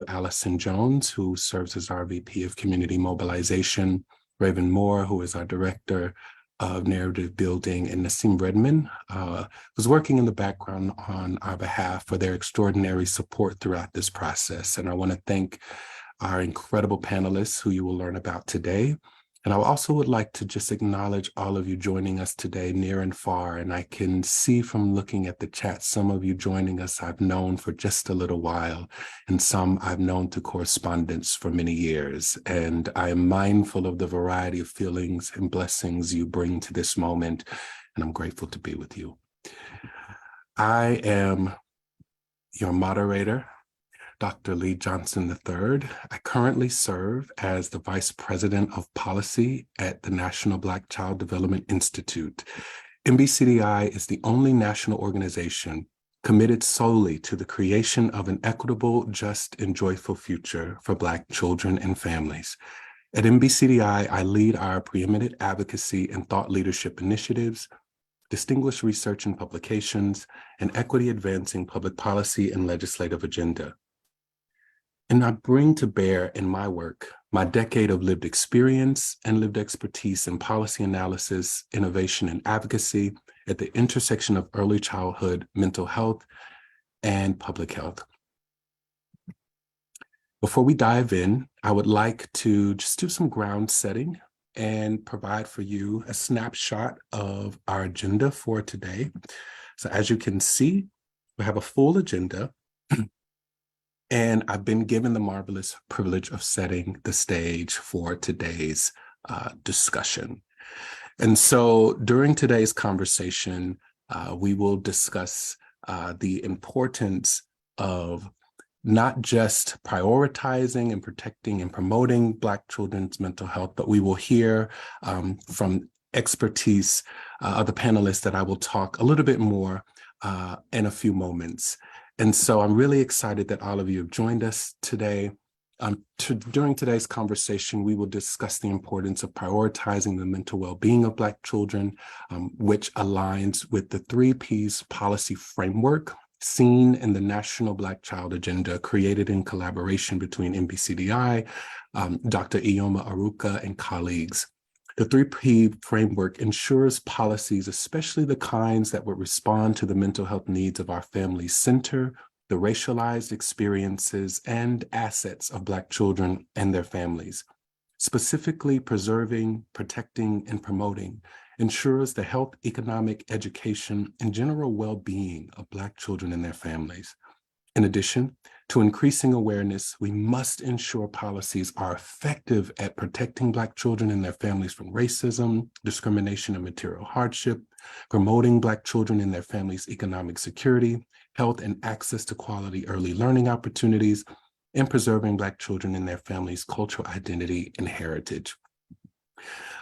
Allison Jones, who serves as our VP of Community Mobilization, Raven Moore, who is our Director of Narrative Building, and Nassim Redman, who's working in the background on our behalf for their extraordinary support throughout this process. And I want to thank our incredible panelists who you will learn about today. And I also would like to just acknowledge all of you joining us today near and far. And I can see from looking at the chat, some of you joining us I've known for just a little while, and some I've known through correspondence for many years. And I am mindful of the variety of feelings and blessings you bring to this moment, and I'm grateful to be with you. I am your moderator, Dr. Lee Johnson III. I currently serve as the Vice President of Policy at the National Black Child Development Institute. NBCDI is the only national organization committed solely to the creation of an equitable, just, and joyful future for Black children and families. At NBCDI, I lead our preeminent advocacy and thought leadership initiatives, distinguished research and publications, and equity advancing public policy and legislative agenda. And I bring to bear in my work my decade of lived experience and lived expertise in policy analysis, innovation, and advocacy at the intersection of early childhood, mental health, and public health. Before we dive in, I would like to just do some ground setting and provide for you a snapshot of our agenda for today. So as you can see, we have a full agenda. And I've been given the marvelous privilege of setting the stage for today's discussion. And so during today's conversation, we will discuss the importance of not just prioritizing and protecting and promoting Black children's mental health, but we will hear from expertise of the panelists that I will talk a little bit more in a few moments. And so I'm really excited that all of you have joined us today. During today's conversation, we will discuss the importance of prioritizing the mental well-being of Black children, which aligns with the 3 Ps policy framework seen in the National Black Child Agenda, created in collaboration between NBCDI, Dr. Iheoma Iruka, and colleagues. The 3P framework ensures policies, especially the kinds that would respond to the mental health needs of our families, center the racialized experiences and assets of Black children and their families. Specifically, preserving, protecting, and promoting ensures the health, economic, education, and general well-being of Black children and their families. In addition to increasing awareness, we must ensure policies are effective at protecting Black children and their families from racism, discrimination, and material hardship, promoting Black children and their families' economic security, health, and access to quality early learning opportunities, and preserving Black children and their families' cultural identity and heritage.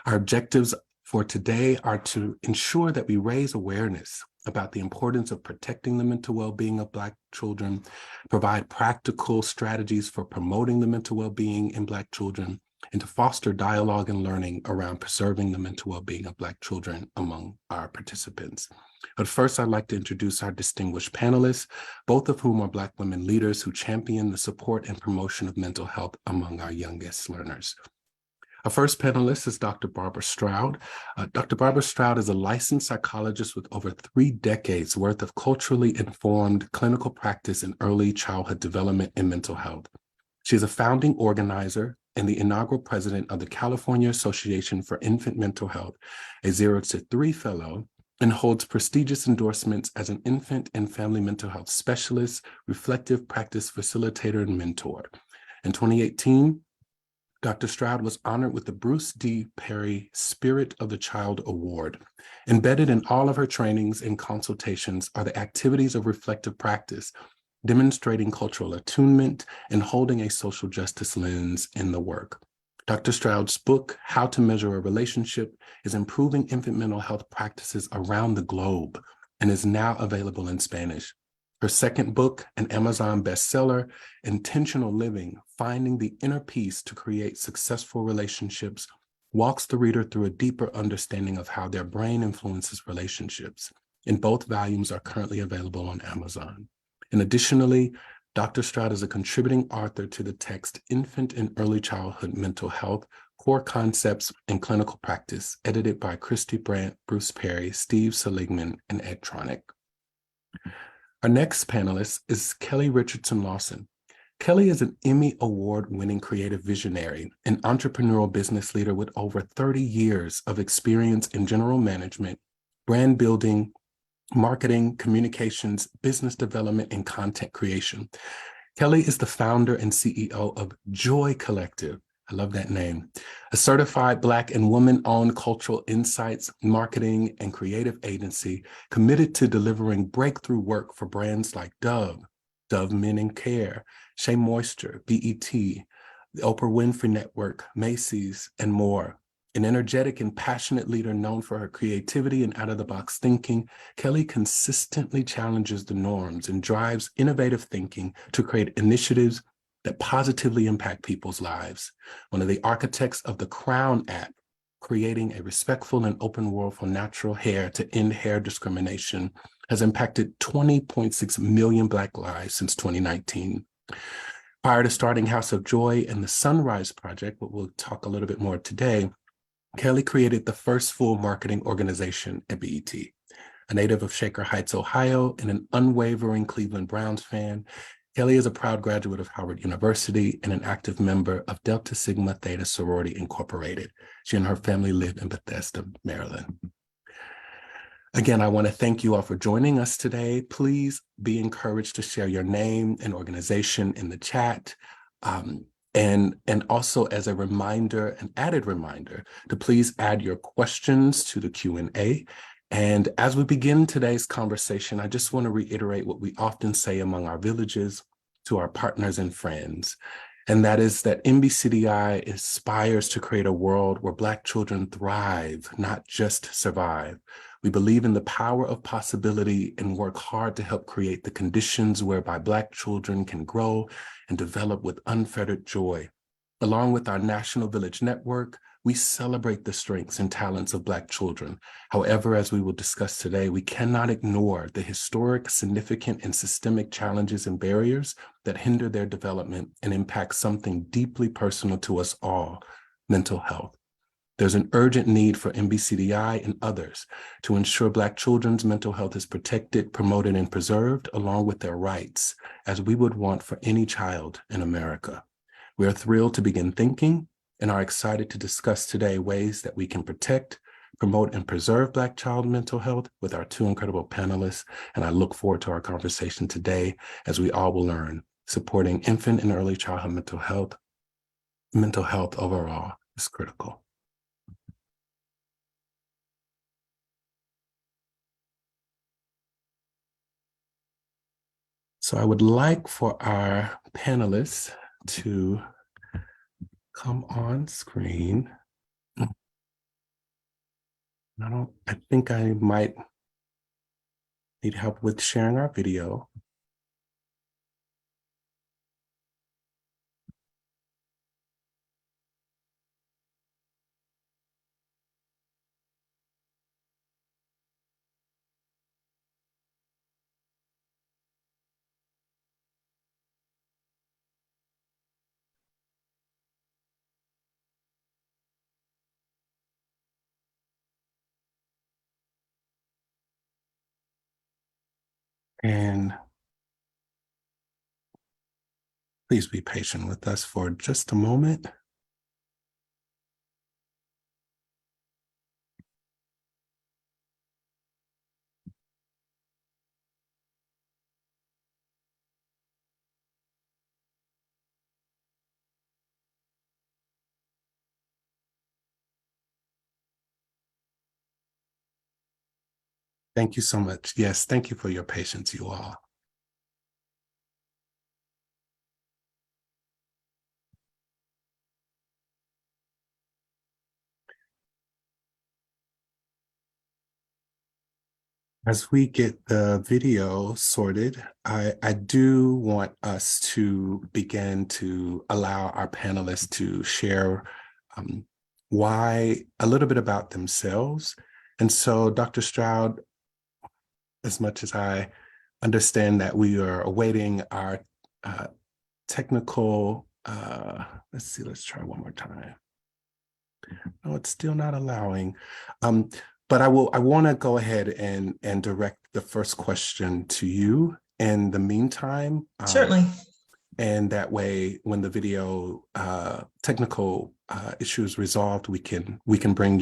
Our objectives for today are to ensure that we raise awareness about the importance of protecting the mental well-being of Black children, provide practical strategies for promoting the mental well-being in Black children, and to foster dialogue and learning around preserving the mental well-being of Black children among our participants. But first, I'd like to introduce our distinguished panelists, both of whom are Black women leaders who champion the support and promotion of mental health among our youngest learners. Our first panelist is Dr. Barbara Stroud. Dr. Barbara Stroud is a licensed psychologist with over 3 decades worth of culturally informed clinical practice in early childhood development and mental health. She is a founding organizer and the inaugural president of the California Association for Infant Mental Health, a 0 to 3 fellow, and holds prestigious endorsements as an infant and family mental health specialist, reflective practice facilitator, and mentor. In 2018, Dr. Stroud was honored with the Bruce D. Perry Spirit of the Child Award. Embedded in all of her trainings and consultations are the activities of reflective practice, demonstrating cultural attunement and holding a social justice lens in the work. Dr. Stroud's book, How to Measure a Relationship, is improving infant mental health practices around the globe and is now available in Spanish. Her second book, an Amazon bestseller, Intentional Living, Finding the Inner Peace to Create Successful Relationships, walks the reader through a deeper understanding of how their brain influences relationships. And both volumes are currently available on Amazon. And additionally, Dr. Stroud is a contributing author to the text Infant and Early Childhood Mental Health, Core Concepts and Clinical Practice, edited by Christy Brandt, Bruce Perry, Steve Seligman, and Ed Tronick. Our next panelist is Kellie Richardson-Lawson. Kellie is an Emmy Award-winning creative visionary and entrepreneurial business leader with over 30 years of experience in general management, brand building, marketing, communications, business development, and content creation. Kellie is the founder and CEO of Joy Collective. I love that name. A certified Black and woman-owned cultural insights, marketing, and creative agency committed to delivering breakthrough work for brands like Dove Men & Care, Shea Moisture, BET, the Oprah Winfrey Network, Macy's, and more. An energetic and passionate leader known for her creativity and out-of-the-box thinking, Kellie consistently challenges the norms and drives innovative thinking to create initiatives that positively impact people's lives. One of the architects of the Crown app, creating a respectful and open world for natural hair to end hair discrimination, has impacted 20.6 million Black lives since 2019. Prior to starting House of Joy and the Sunrise Project, what we'll talk a little bit more today, Kellie created the first full marketing organization at BET. A native of Shaker Heights, Ohio, and an unwavering Cleveland Browns fan, Kellie is a proud graduate of Howard University and an active member of Delta Sigma Theta Sorority Incorporated. She and her family live in Bethesda, Maryland. Again, I want to thank you all for joining us today. Please be encouraged to share your name and organization in the chat. And also as a reminder, an added reminder, to please add your questions to the Q&A. And as we begin today's conversation, I just want to reiterate what we often say among our villages to our partners and friends. And that is that NBCDI aspires to create a world where Black children thrive, not just survive. We believe in the power of possibility and work hard to help create the conditions whereby Black children can grow and develop with unfettered joy. Along with our National Village Network, we celebrate the strengths and talents of Black children. However, as we will discuss today, we cannot ignore the historic, significant, and systemic challenges and barriers that hinder their development and impact something deeply personal to us all, mental health. There's an urgent need for NBCDI and others to ensure Black children's mental health is protected, promoted, and preserved along with their rights, as we would want for any child in America. We are thrilled to begin thinking and are excited to discuss today ways that we can protect, promote, and preserve Black child mental health with our two incredible panelists. And I look forward to our conversation today as we all will learn supporting infant and early childhood mental health overall is critical. So I would like for our panelists to come on screen. I think I might need help with sharing our video. And please be patient with us for just a moment. Thank you so much. Yes, thank you for your patience, you all. As we get the video sorted, I do want us to begin to allow our panelists to share why a little bit about themselves. And so, Dr. Stroud, as much as I understand that we are awaiting our technical, let's see, let's try one more time. No, it's still not allowing. But I want to go ahead and direct the first question to you in the meantime. Certainly. And that way, when the video technical issues resolved, we can bring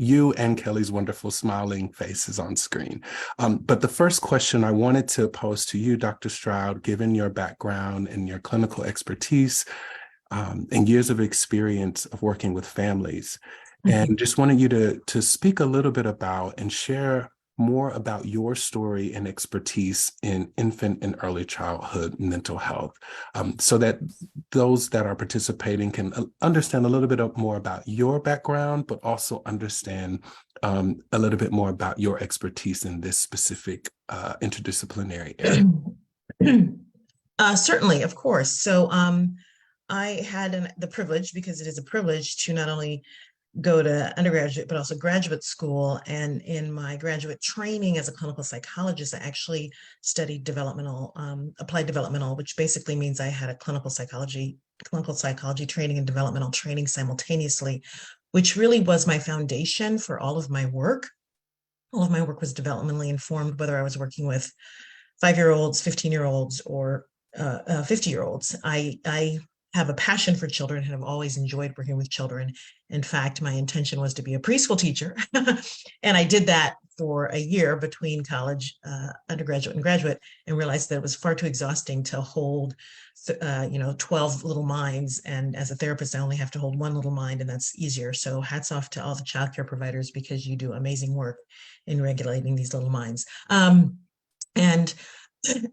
you and Kellie's wonderful smiling faces on screen. But the first question I wanted to pose to you, Dr. Stroud, given your background and your clinical expertise and years of experience of working with families, and just wanted you to speak a little bit about and share more about your story and expertise in infant and early childhood mental health, so that those that are participating can understand a little bit more about your background, but also understand a little bit more about your expertise in this specific interdisciplinary area. Certainly, of course. So I had the privilege, because it is a privilege, to not only go to undergraduate, but also graduate school. And in my graduate training as a clinical psychologist, I actually studied applied developmental, which basically means I had a clinical psychology training and developmental training simultaneously, which really was my foundation for all of my work. All of my work was developmentally informed, whether I was working with 5-year-olds, 15-year-olds, or 50-year-olds. I have a passion for children and have always enjoyed working with children. In fact, my intention was to be a preschool teacher. And I did that for a year between college, undergraduate and graduate, and realized that it was far too exhausting to hold 12 little minds. And as a therapist, I only have to hold one little mind, and that's easier. So hats off to all the childcare providers, because you do amazing work in regulating these little minds. And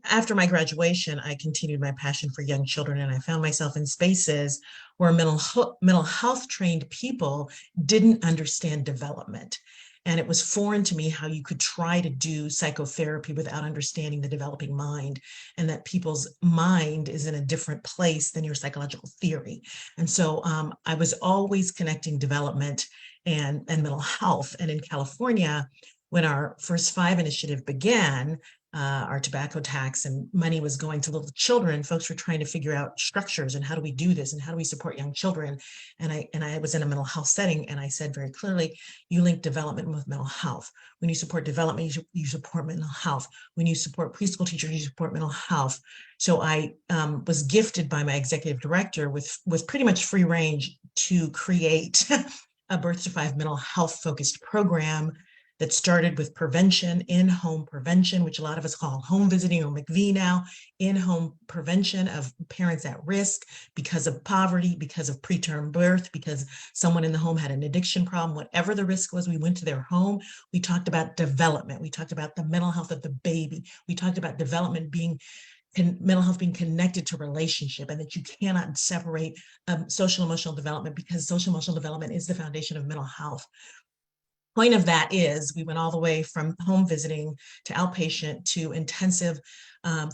after my graduation, I continued my passion for young children, and I found myself in spaces where mental health trained people didn't understand development. And it was foreign to me how you could try to do psychotherapy without understanding the developing mind, and that people's mind is in a different place than your psychological theory. And so I was always connecting development and mental health. And in California, when our First Five initiative began, our tobacco tax, and money was going to little children, folks were trying to figure out structures and how do we do this and how do we support young children. And I was in a mental health setting, and I said very clearly, you link development with mental health. When you support development, you support mental health. When you support preschool teachers, you support mental health. So I was gifted by my executive director with pretty much free range to create a birth to 5 mental health focused program that started with prevention, in-home prevention, which a lot of us call home visiting, or McV now, in-home prevention of parents at risk because of poverty, because of preterm birth, because someone in the home had an addiction problem. Whatever the risk was, we went to their home. We talked about development. We talked about the mental health of the baby. We talked about development mental health being connected to relationship, and that you cannot separate social emotional development, because social emotional development is the foundation of mental health. Point of that is we went all the way from home visiting to outpatient to intensive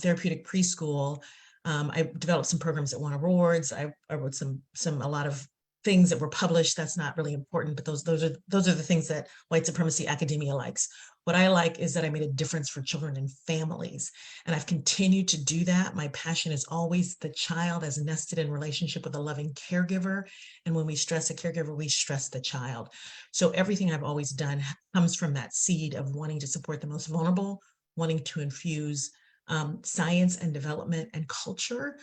therapeutic preschool. I developed some programs that won awards. I wrote a lot of things that were published. That's not really important, but those are the things that white supremacy academia likes. What I like is that I made a difference for children and families, and I've continued to do that. My passion is always the child as nested in relationship with a loving caregiver. And when we stress a caregiver, we stress the child. So everything I've always done comes from that seed of wanting to support the most vulnerable, wanting to infuse science and development and culture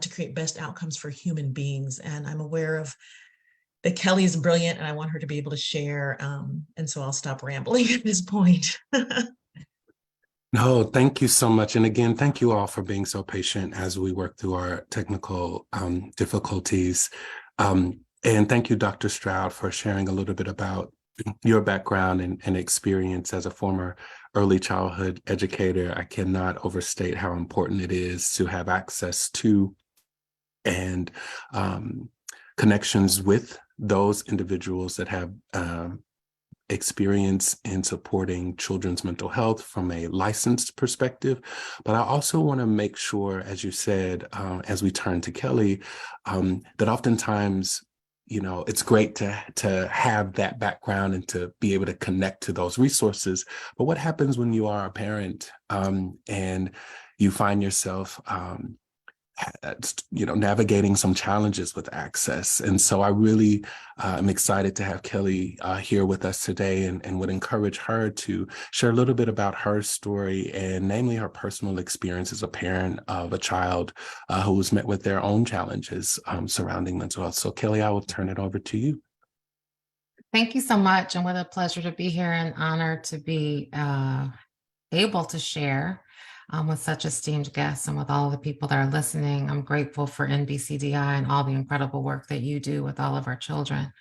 to create best outcomes for human beings. And I'm aware of that Kellie is brilliant, and I want her to be able to share. And so I'll stop rambling at this point. No, thank you so much. And again, thank you all for being so patient as we work through our technical difficulties. And thank you, Dr. Stroud, for sharing a little bit about your background and experience as a former early childhood educator. I cannot overstate how important it is to have access to and connections with those individuals that have experience in supporting children's mental health from a licensed perspective. But I also want to make sure, as you said, as we turn to Kellie, that oftentimes, it's great to have that background and to be able to connect to those resources. But what happens when you are a parent and you find yourself navigating some challenges with access. And so I really am excited to have Kellie here with us today, and would encourage her to share a little bit about her story, and namely her personal experience as a parent of a child who was met with their own challenges surrounding mental health. So Kellie, I will turn it over to you. Thank you so much. And what a pleasure to be here, and honor to be able to share with such esteemed guests and with all of the people that are listening. I'm grateful for NBCDI and all the incredible work that you do with all of our children.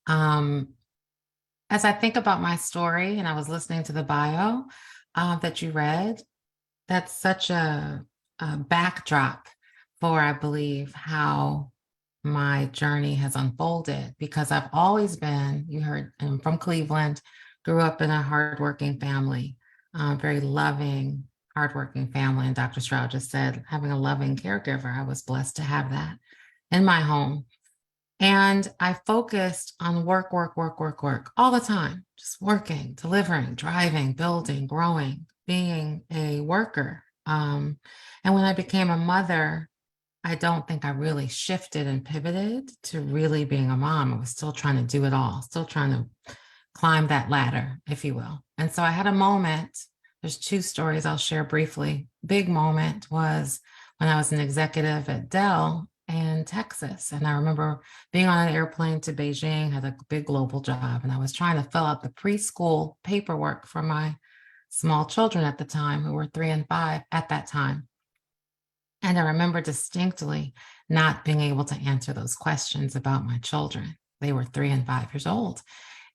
As I think about my story, and I was listening to the bio that you read, that's such a backdrop for, I believe, how my journey has unfolded, because I've always been, you heard, I'm from Cleveland, grew up in a hardworking family, very loving, hardworking family. And Dr. Stroud just said, having a loving caregiver, I was blessed to have that in my home. And I focused on work, work, work, work, work all the time, just working, delivering, driving, building, growing, being a worker. And when I became a mother, I don't think I really shifted and pivoted to really being a mom. I was still trying to do it all, still trying to climb that ladder, if you will. And so I had a moment. There's two stories I'll share briefly. Big moment was when I was an executive at Dell in Texas. And I remember being on an airplane to Beijing, had a big global job, and I was trying to fill out the preschool paperwork for my small children at the time, who were 3 and 5 at that time. And I remember distinctly not being able to answer those questions about my children. They were 3 and 5 years old.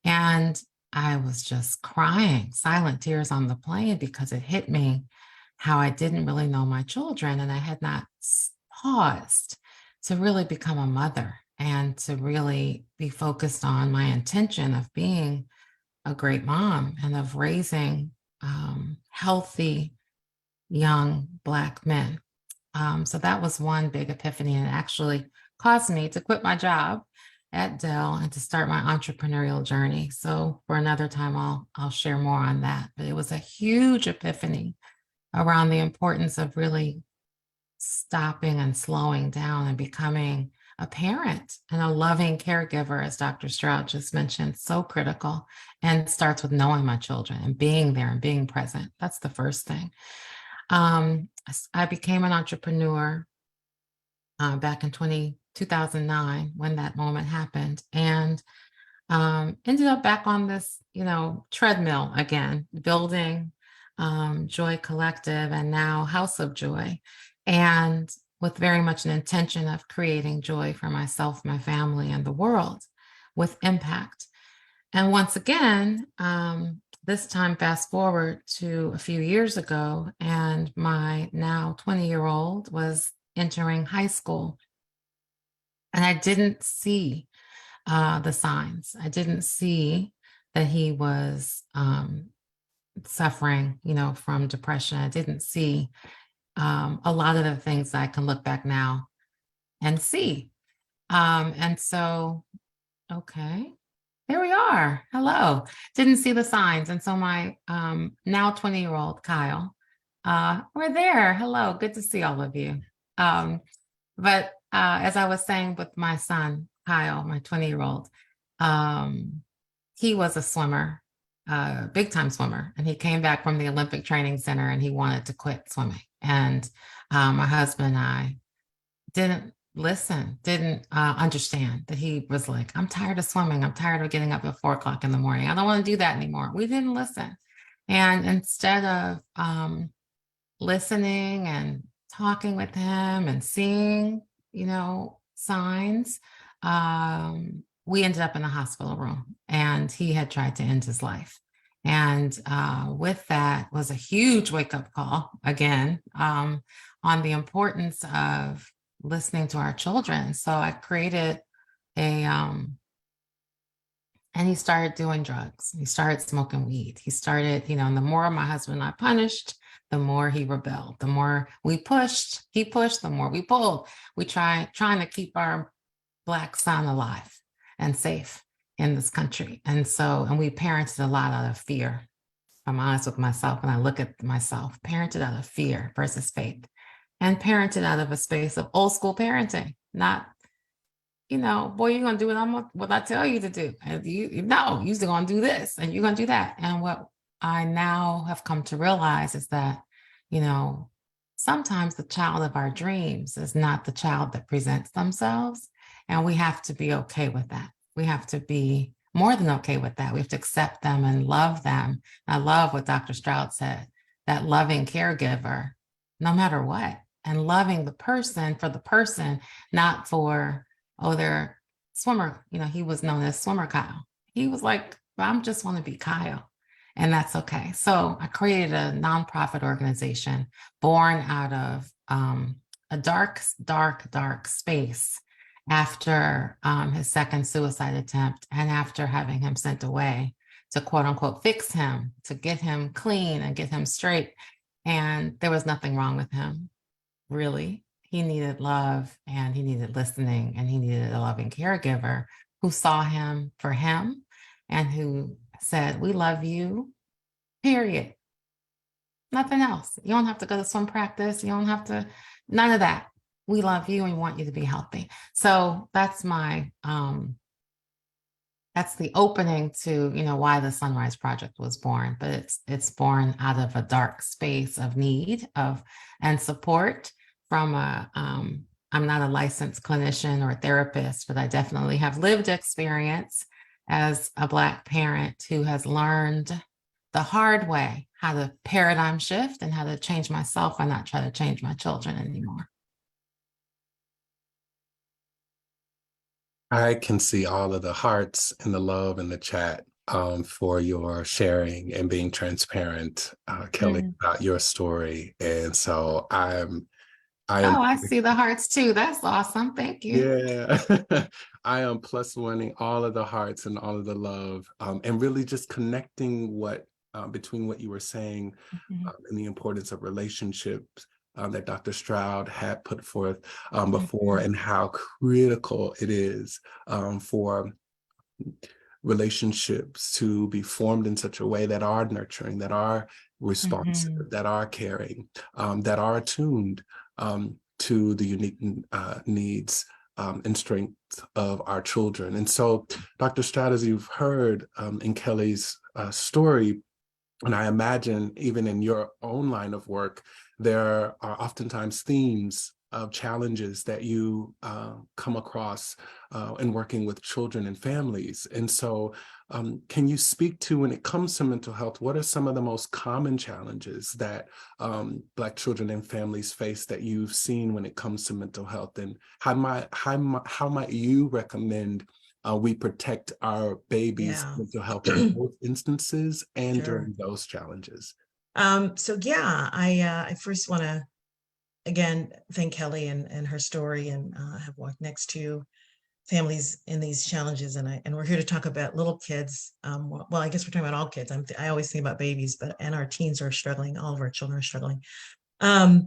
And I was just crying, silent tears on the plane, because it hit me how I didn't really know my children. And I had not paused to really become a mother and to really be focused on my intention of being a great mom and of raising healthy young Black men. So that was one big epiphany, and it actually caused me to quit my job at Dell and to start my entrepreneurial journey. So for another time, I'll share more on that. But it was a huge epiphany around the importance of really stopping and slowing down and becoming a parent and a loving caregiver, as Dr. Stroud just mentioned, so critical, and starts with knowing my children and being there and being present. That's the first thing. I became an entrepreneur back in 2009 when that moment happened, and ended up back on this, treadmill again, building Joy Collective and now House of Joy, and with very much an intention of creating joy for myself, my family, and the world with impact. And once again, this time, fast forward to a few years ago, and my now 20-year-old was entering high school. And I didn't see the signs. I didn't see that he was suffering, from depression. I didn't see a lot of the things that I can look back now and see. And so, okay. There we are. Hello. Didn't see the signs. And so my now 20-year-old Kyle, we're there. Hello. Good to see all of you. But as I was saying with my son, Kyle, my 20-year-old, he was a swimmer, big time swimmer. And he came back from the Olympic Training Center and he wanted to quit swimming. And my husband and I didn't listen, didn't understand that he was like, I'm tired of swimming. I'm tired of getting up at 4 o'clock in the morning. I don't want to do that anymore. We didn't listen. And instead of listening and talking with him and seeing, signs, we ended up in a hospital room, and he had tried to end his life. And with that was a huge wake-up call again on the importance of listening to our children. So I created and he started doing drugs. He started smoking weed. He started, and the more my husband and I punished, the more he rebelled. The more we pushed, he pushed, the more we pulled. We trying to keep our Black son alive and safe in this country. And we parented a lot out of fear. If I'm honest with myself, when I look at myself, parented out of fear versus faith. and parented out of a space of old school parenting, not, boy, you're gonna do what I tell you to do. And you're gonna do this and you're gonna do that. And what I now have come to realize is that, you know, sometimes the child of our dreams is not the child that presents themselves. And we have to be okay with that. We have to be more than okay with that. We have to accept them and love them. I love what Dr. Stroud said, that loving caregiver, no matter what, and loving the person for the person, not for, oh, they're swimmer. He was known as Swimmer Kyle. He was like, I just want to be Kyle. And that's okay. So I created a nonprofit organization born out of a dark, dark, dark space after his second suicide attempt and after having him sent away to quote unquote fix him, to get him clean and get him straight. And there was nothing wrong with him, really. He needed love and he needed listening and he needed a loving caregiver who saw him for him and who said, we love you, period. Nothing else. You don't have to go to swim practice. You don't have to, none of that. We love you and we want you to be healthy. So that's that's the opening to, why the Sunrise Project was born, but it's born out of a dark space of need and support from I'm not a licensed clinician or a therapist, but I definitely have lived experience as a Black parent who has learned the hard way how to paradigm shift and how to change myself and not try to change my children anymore. I can see all of the hearts and the love in the chat for your sharing and being transparent, Kellie, about your story. And so I am. I see the hearts too. That's awesome. Thank you. Yeah. I am +1ing all of the hearts and all of the love, and really just connecting between what you were saying and the importance of relationships that Dr. Stroud had put forth before, and how critical it is for relationships to be formed in such a way that are nurturing, that are responsive, that are caring, that are attuned to the unique needs and strength of our children. And so, Dr. Stroud, as you've heard in Kellie's story, and I imagine even in your own line of work, there are oftentimes themes of challenges that you come across in working with children and families. And so can you speak to, when it comes to mental health, what are some of the most common challenges that Black children and families face that you've seen when it comes to mental health? And how might you recommend we protect our babies' mental health in both instances and during those challenges? I first want to again thank Kellie and her story, and have walked next to families in these challenges, and we're here to talk about little kids. Well, I guess we're talking about all kids. I always think about babies, and our teens are struggling. All of our children are struggling. I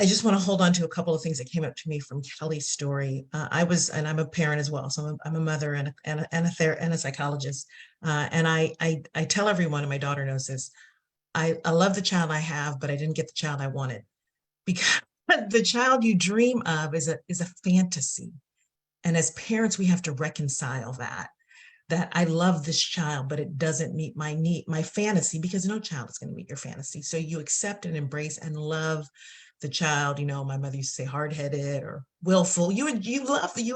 just want to hold on to a couple of things that came up to me from Kellie's story. And I'm a parent as well, so I'm a mother and a psychologist. And I tell everyone, and my daughter knows this, I love the child I have, but I didn't get the child I wanted, because the child you dream of is a fantasy. And as parents, we have to reconcile that I love this child, but it doesn't meet my fantasy, because no child is going to meet your fantasy. So you accept and embrace and love the child. My mother used to say hard-headed or willful. You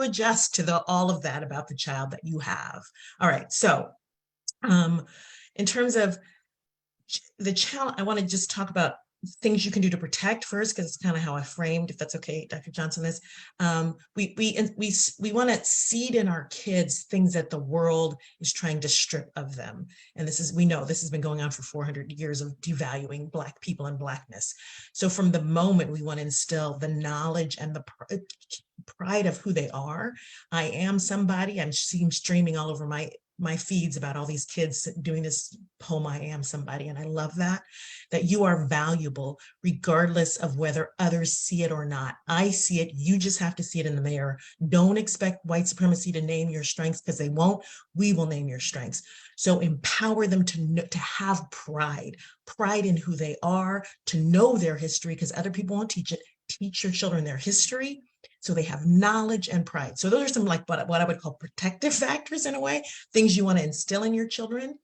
adjust to all of that about the child that you have. All right. So in terms of the child, I want to just talk about things you can do to protect first, because it's kind of how I framed, if that's okay, Dr. Johnson, this. We want to seed in our kids things that the world is trying to strip of them. And we know this has been going on for 400 years of devaluing Black people and Blackness. So from the moment, we want to instill the knowledge and the pride of who they are. I am somebody. I'm seeing streaming all over my my feeds about all these kids doing this poem, I Am Somebody. And I love that you are valuable regardless of whether others see it or not. I see it. You just have to see it in the mirror. Don't expect white supremacy to name your strengths, because they won't. We will name your strengths. So empower them to have pride in who they are, to know their history, because other people won't teach it. Teach your children their history so they have knowledge and pride. So those are some like what I would call protective factors in a way, things you want to instill in your children.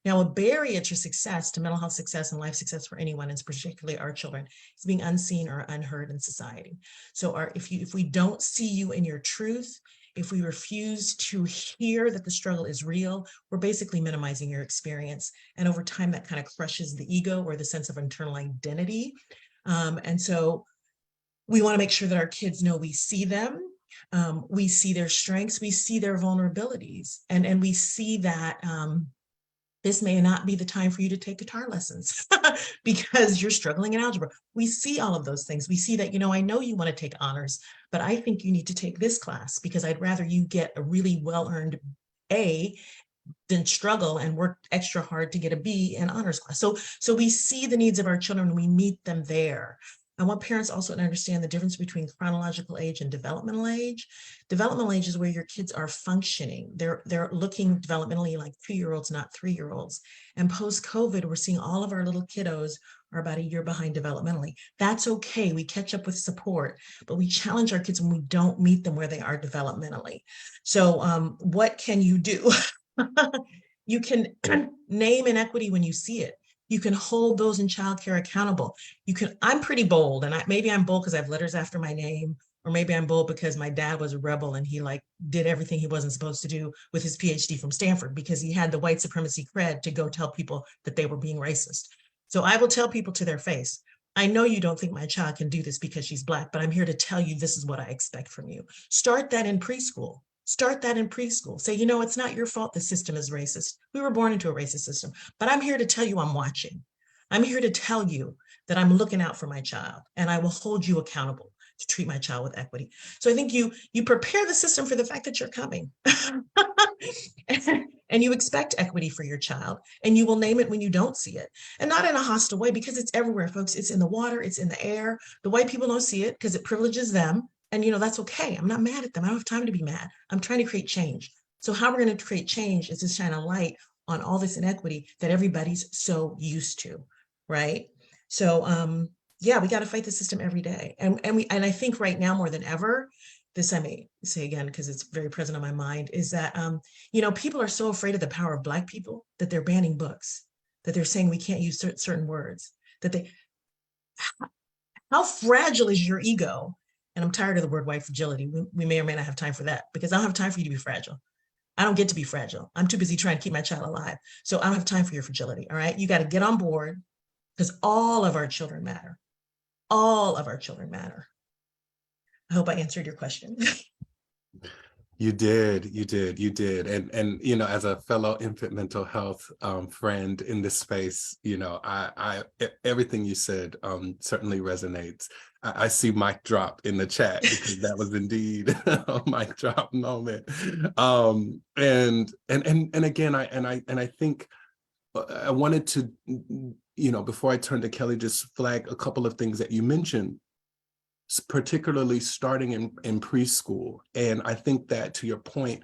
Now, a barrier to success, to mental health success and life success for anyone, and particularly our children, is being unseen or unheard in society. So if we don't see you in your truth, if we refuse to hear that the struggle is real, we're basically minimizing your experience. And over time, that kind of crushes the ego or the sense of internal identity. And so we want to make sure that our kids know we see them. We see their strengths, we see their vulnerabilities, and we see that this may not be the time for you to take guitar lessons because you're struggling in algebra. We see all of those things. We see that, I know you want to take honors, but I think you need to take this class because I'd rather you get a really well-earned A than struggle and work extra hard to get a B in honors class. So we see the needs of our children and we meet them there. I want parents also to understand the difference between chronological age and developmental age. Developmental age is where your kids are functioning. They're looking developmentally like 2-year-olds, not 3-year-olds. And post-COVID, we're seeing all of our little kiddos are about a year behind developmentally. That's okay. We catch up with support, but we challenge our kids when we don't meet them where they are developmentally. So what can you do? You can name inequity when you see it. You can hold those in childcare accountable. I'm pretty bold, and maybe I'm bold because I have letters after my name, or maybe I'm bold because my dad was a rebel and he did everything he wasn't supposed to do with his PhD from Stanford because he had the white supremacy cred to go tell people that they were being racist. So I will tell people to their face, I know you don't think my child can do this because she's Black, but I'm here to tell you this is what I expect from you. Start that in preschool. Start that in preschool. Say, it's not your fault the system is racist. We were born into a racist system, but I'm here to tell you I'm watching. I'm here to tell you that I'm looking out for my child and I will hold you accountable to treat my child with equity. So I think you prepare the system for the fact that you're coming and you expect equity for your child and you will name it when you don't see it, and not in a hostile way because it's everywhere, folks. It's in the water, it's in the air. The white people don't see it because it privileges them. And, that's okay. I'm not mad at them. I don't have time to be mad. I'm trying to create change. So how we're going to create change is to shine a light on all this inequity that everybody's so used to, right? So, yeah, we got to fight the system every day. And I think right now more than ever, this I may say again, because it's very present on my mind, is that, people are so afraid of the power of Black people that they're banning books, that they're saying we can't use certain words, how fragile is your ego? And I'm tired of the word white fragility. We may or may not have time for that because I don't have time for you to be fragile. I don't get to be fragile. I'm too busy trying to keep my child alive. So I don't have time for your fragility. All right. You got to get on board because all of our children matter. All of our children matter. I hope I answered your question. You did. And as a fellow infant mental health friend in this space, I everything you said certainly resonates. I see mic drop in the chat because that was indeed a mic drop moment. And again, I think I wanted to, before I turn to Kellie, just flag a couple of things that you mentioned, particularly starting in preschool. And I think that, to your point,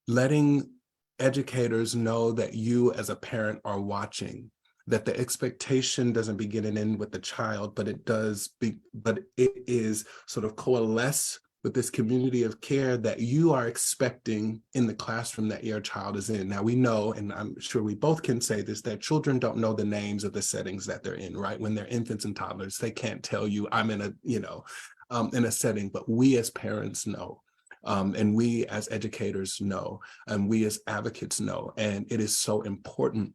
letting educators know that you as a parent are watching, that the expectation doesn't begin and end with the child, but it is sort of coalesce with this community of care that you are expecting in the classroom that your child is in. Now we know, and I'm sure we both can say this, that children don't know the names of the settings that they're in, right? When they're infants and toddlers, they can't tell you I'm in a setting, but we as parents know. And we as educators know, and we as advocates know, and it is so important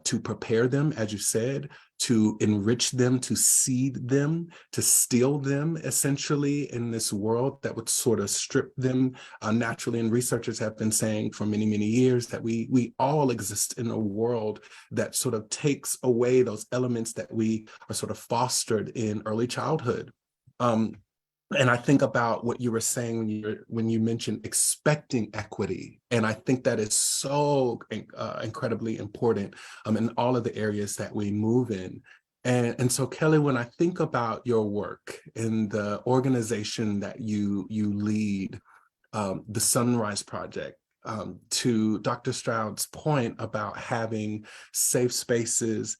to prepare them, as you said, to enrich them, to seed them, to steal them, essentially, in this world that would sort of strip them naturally. And researchers have been saying for many, many years that we all exist in a world that sort of takes away those elements that we are sort of fostered in early childhood. And I think about what you were saying when you mentioned expecting equity, and I think that is so incredibly important in all of the areas that we move in. And so, Kellie, when I think about your work in the organization that you lead, the Sunrise Project, to Dr. Stroud's point about having safe spaces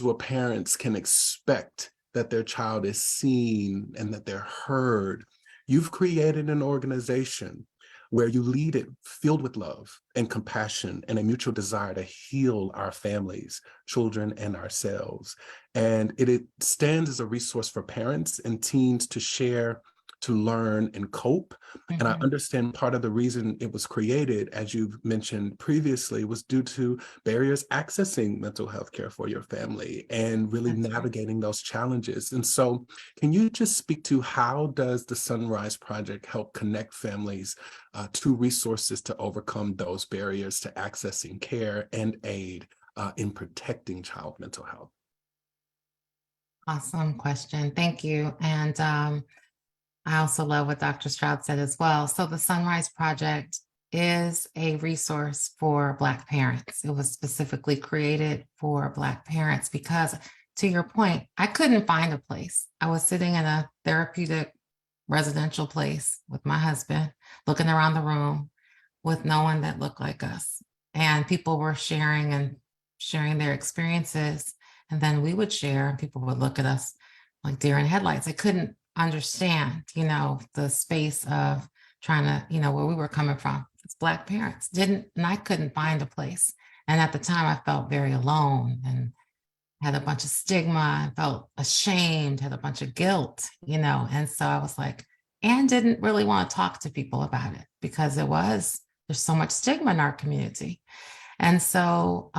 where parents can expect that their child is seen and that they're heard. You've created an organization where you lead it filled with love and compassion and a mutual desire to heal our families, children, and ourselves. And it stands as a resource for parents and teens to share, to learn, and cope. And I understand part of the reason it was created, as you've mentioned previously, was due to barriers accessing mental health care for your family and really navigating those challenges. And so can you just speak to how does the Sunrise Project help connect families to resources to overcome those barriers to accessing care and aid in protecting child mental health? Awesome question. Thank you. And I also love what Dr. Stroud said as well. So the Sunrise Project is a resource for Black parents. It was specifically created for Black parents because, to your point, I couldn't find a place. I was sitting in a therapeutic residential place with my husband, looking around the room with no one that looked like us. And people were sharing their experiences. And then we would share, and people would look at us like deer in headlights. I couldn't understand, the space of trying to, where we were coming from. It's Black parents and I couldn't find a place. And at the time I felt very alone and had a bunch of stigma and felt ashamed, had a bunch of guilt, and so I was like, and didn't really want to talk to people about it because there's so much stigma in our community. And so,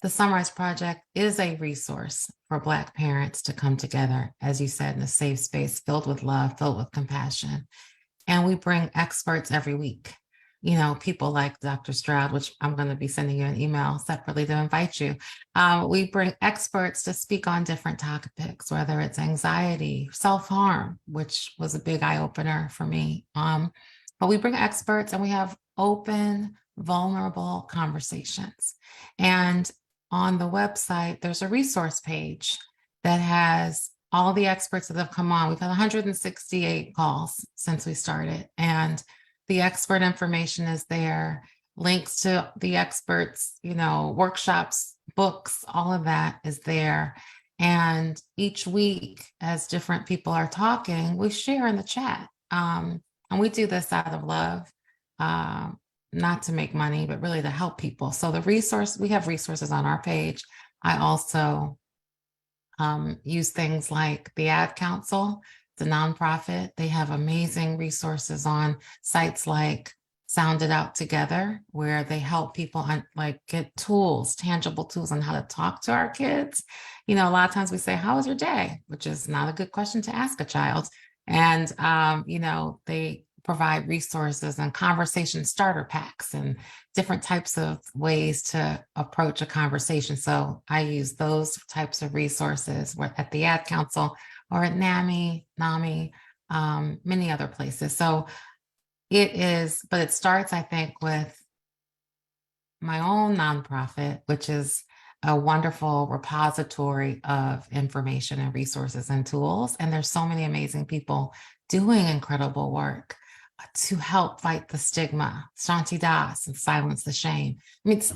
the Sunrise Project is a resource for Black parents to come together, as you said, in a safe space filled with love, filled with compassion. And we bring experts every week, people like Dr. Stroud, which I'm going to be sending you an email separately to invite you. We bring experts to speak on different topics, whether it's anxiety, self-harm, which was a big eye-opener for me. But we bring experts and we have open, vulnerable conversations. And on the website, there's a resource page that has all the experts that have come on. We've had 168 calls since we started, and the expert information is there, links to the experts, workshops, books, all of that is there. And each week, as different people are talking, we share in the chat. And we do this out of love. Not to make money, but really to help people. So we have resources on our page. I also use things like the Ad Council, the nonprofit. They have amazing resources on sites like Sound It Out Together, where they help people get tools, tangible tools on how to talk to our kids. A lot of times we say, how was your day? Which is not a good question to ask a child. And, they provide resources and conversation starter packs and different types of ways to approach a conversation. So I use those types of resources at the Ad Council or at NAMI, many other places. So but it starts, I think, with my own nonprofit, which is a wonderful repository of information and resources and tools. And there's so many amazing people doing incredible work to help fight the stigma, Shanti Das, and silence the shame.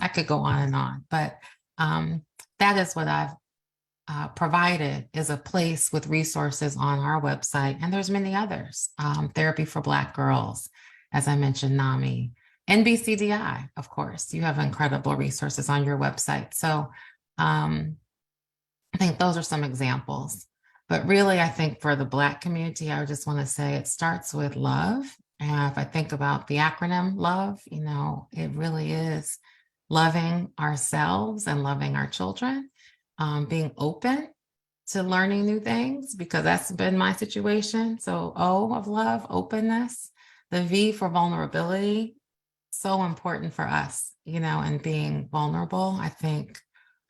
I could go on, but that is what I've provided, is a place with resources on our website. And there's many others. Therapy for Black Girls, as I mentioned, NAMI, NBCDI, of course. You have incredible resources on your website. So I think those are some examples. But really, I think for the Black community, I just want to say it starts with love. And if I think about the acronym LOVE, it really is loving ourselves and loving our children, being open to learning new things, because that's been my situation. So O of love, openness, the V for vulnerability, so important for us, and being vulnerable. I think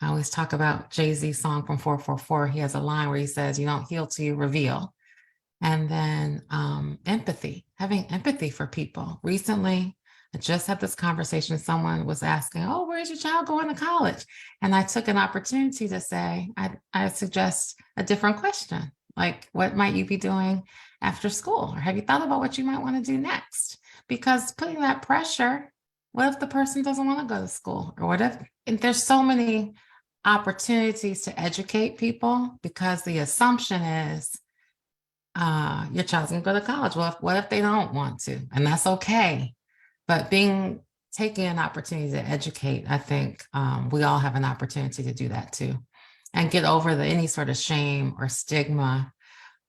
I always talk about Jay-Z's song from 444. He has a line where he says, you don't heal till you reveal. And then empathy, having empathy for people. Recently, I just had this conversation. Someone was asking, oh, where's your child going to college? And I took an opportunity to say, I suggest a different question. Like, what might you be doing after school? Or have you thought about what you might want to do next? Because putting that pressure, what if the person doesn't want to go to school? Or what if, and there's so many opportunities to educate people, because the assumption is your child's gonna go to college. Well, what if they don't want to? And that's okay. But taking an opportunity to educate, I think we all have an opportunity to do that too, and get over any sort of shame or stigma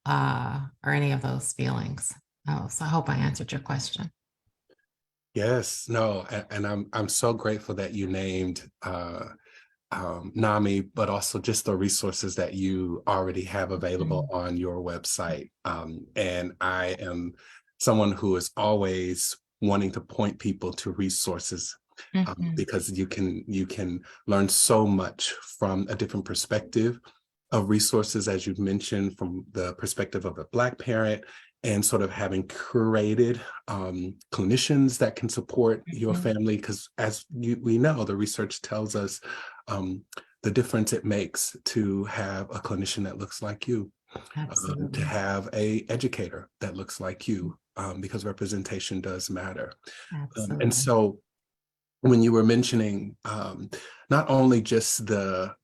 or any of those feelings. Oh, so I hope I answered your question. Yes, no, and I'm so grateful that you named NAMI, but also just the resources that you already have available on your website. And I am someone who is always wanting to point people to resources because you can learn so much from a different perspective of resources, as you've mentioned, from the perspective of a Black parent, and sort of having curated clinicians that can support your family, because as we know, the research tells us the difference it makes to have a clinician that looks like you, to have an educator that looks like you, because representation does matter. And so when you were mentioning not only just the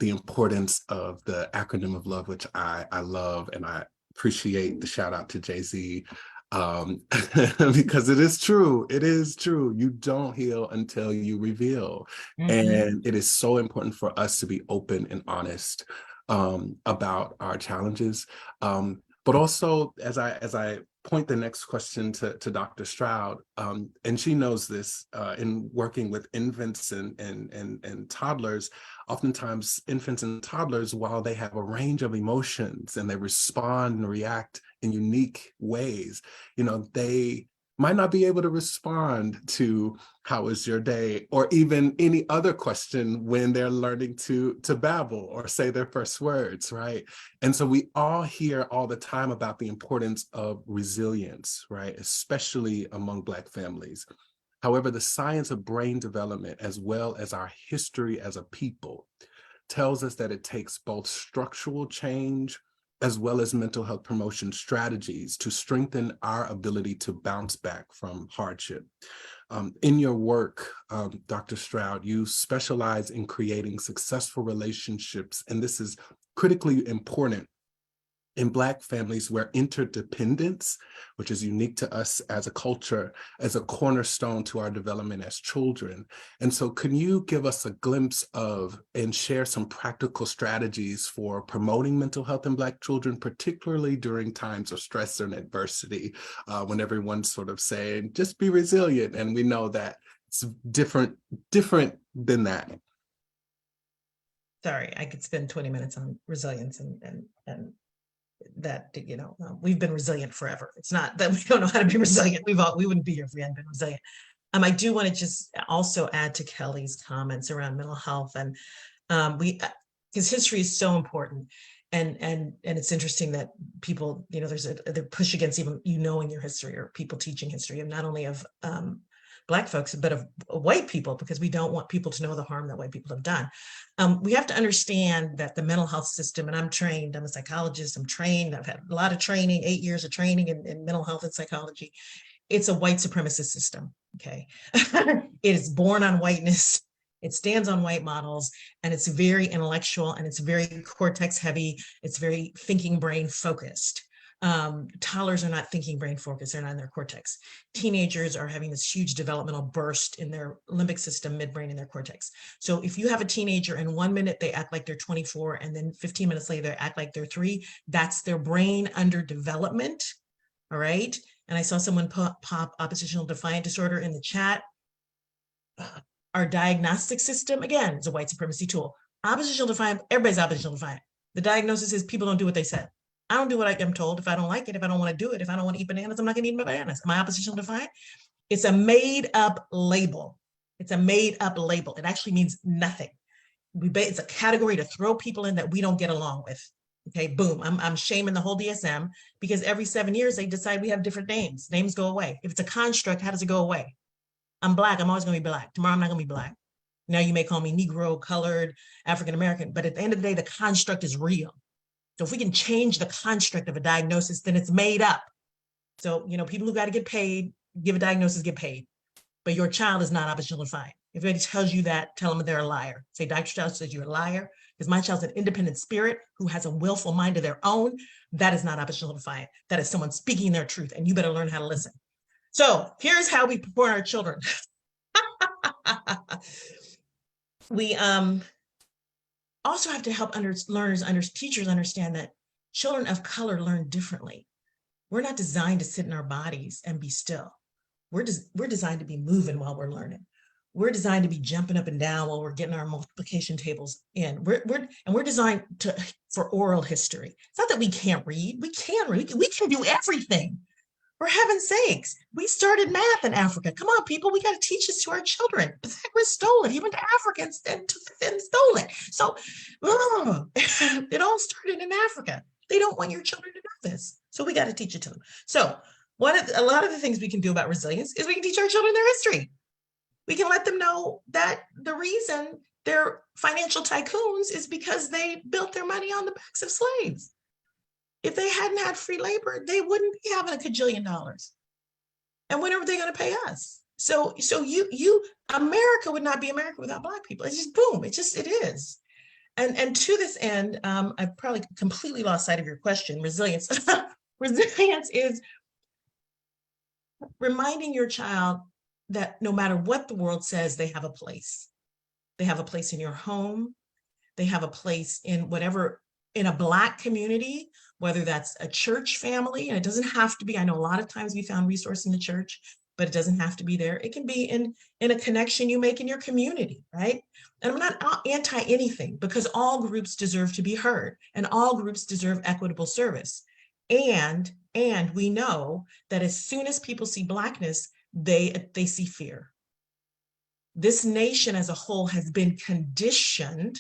importance of the acronym of love, which I love, and I appreciate the shout out to Jay-Z, because it is true. You don't heal until you reveal. And it is so important for us to be open and honest about our challenges. But also, as I point the next question to Dr. Stroud, and she knows this in working with infants and toddlers. Oftentimes, infants and toddlers, while they have a range of emotions and they respond and react in unique ways, they might not be able to respond to "How was your day?" or even any other question when they're learning to babble or say their first words, right? And so we all hear all the time about the importance of resilience, right? Especially among Black families. However, the science of brain development, as well as our history as a people, tells us that it takes both structural change as well as mental health promotion strategies to strengthen our ability to bounce back from hardship. In your work, Dr. Stroud, you specialize in creating successful relationships, and this is critically important in Black families where interdependence, which is unique to us as a culture, as a cornerstone to our development as children. And so can you give us a glimpse of and share some practical strategies for promoting mental health in Black children, particularly during times of stress and adversity, when everyone's sort of saying, just be resilient. And we know that it's different than that. Sorry, I could spend 20 minutes on resilience and that, we've been resilient forever. It's not that we don't know how to be resilient. We wouldn't be here if we hadn't been resilient. I do want to just also add to Kellie's comments around mental health, and because history is so important, and it's interesting that people, there's a push against even knowing your history, or people teaching history, and not only of Black folks, but of white people, because we don't want people to know the harm that white people have done. We have to understand that the mental health system, and I'm a psychologist, I'm trained, I've had a lot of training, 8 years of training in mental health and psychology. It's a white supremacist system, okay? It is born on whiteness, it stands on white models, and it's very intellectual, and it's very cortex heavy, it's very thinking brain focused. Toddlers are not thinking brain focused, they're not in their cortex. Teenagers are having this huge developmental burst in their limbic system, midbrain, and their cortex. So if you have a teenager and 1 minute they act like they're 24, and then 15 minutes later they act like they're 3, that's their brain under development, all right? And I saw someone pop oppositional defiant disorder in the chat. Our diagnostic system, again, is a white supremacy tool. Oppositional defiant, everybody's oppositional defiant. The diagnosis is people don't do what they said. I don't do what I'm told. If I don't like it, if I don't want to do it, if I don't want to eat bananas, I'm not going to eat my bananas. Am I oppositional defiant? It's a made up label. It's a made up label. It actually means nothing. It's a category to throw people in that we don't get along with. Okay, boom, I'm shaming the whole DSM because every 7 years they decide we have different names. Names go away. If it's a construct, how does it go away? I'm Black, I'm always gonna be Black. Tomorrow I'm not gonna be Black. Now you may call me Negro, colored, African-American, but at the end of the day, the construct is real. So if we can change the construct of a diagnosis, then it's made up. So, people who got to get paid, give a diagnosis, get paid. But your child is not oppositional defiant. If anybody tells you that, tell them they're a liar. Say, Dr. Stroud says you're a liar because my child's an independent spirit who has a willful mind of their own. That is not oppositional defiant. That is someone speaking their truth, and you better learn how to listen. So here's how we prepare our children. We also have to help teachers understand that children of color learn differently. We're not designed to sit in our bodies and be still. We're designed to be moving while we're learning. We're designed to be jumping up and down while we're getting our multiplication tables in. We're designed for oral history. It's not that we can't read. We can read. We can do everything. For heaven's sakes, we started math in Africa. Come on, people, we got to teach this to our children. Pythagoras stole it. He went to Africa and stole it. So it all started in Africa. They don't want your children to know this. So we got to teach it to them. So a lot of the things we can do about resilience is we can teach our children their history. We can let them know that the reason they're financial tycoons is because they built their money on the backs of slaves. If they hadn't had free labor, they wouldn't be having $1 kajillion. And when are they going to pay us? So America would not be America without Black people. It's just boom. It is. And to this end, I've probably completely lost sight of your question. Resilience. Resilience is reminding your child that no matter what the world says, they have a place. They have a place in your home. They have a place in a Black community, whether that's a church family, and it doesn't have to be. I know a lot of times we found resource in the church, but it doesn't have to be there. It can be in a connection you make in your community, right? And I'm not anti anything because all groups deserve to be heard and all groups deserve equitable service. And we know that as soon as people see Blackness, they see fear. This nation as a whole has been conditioned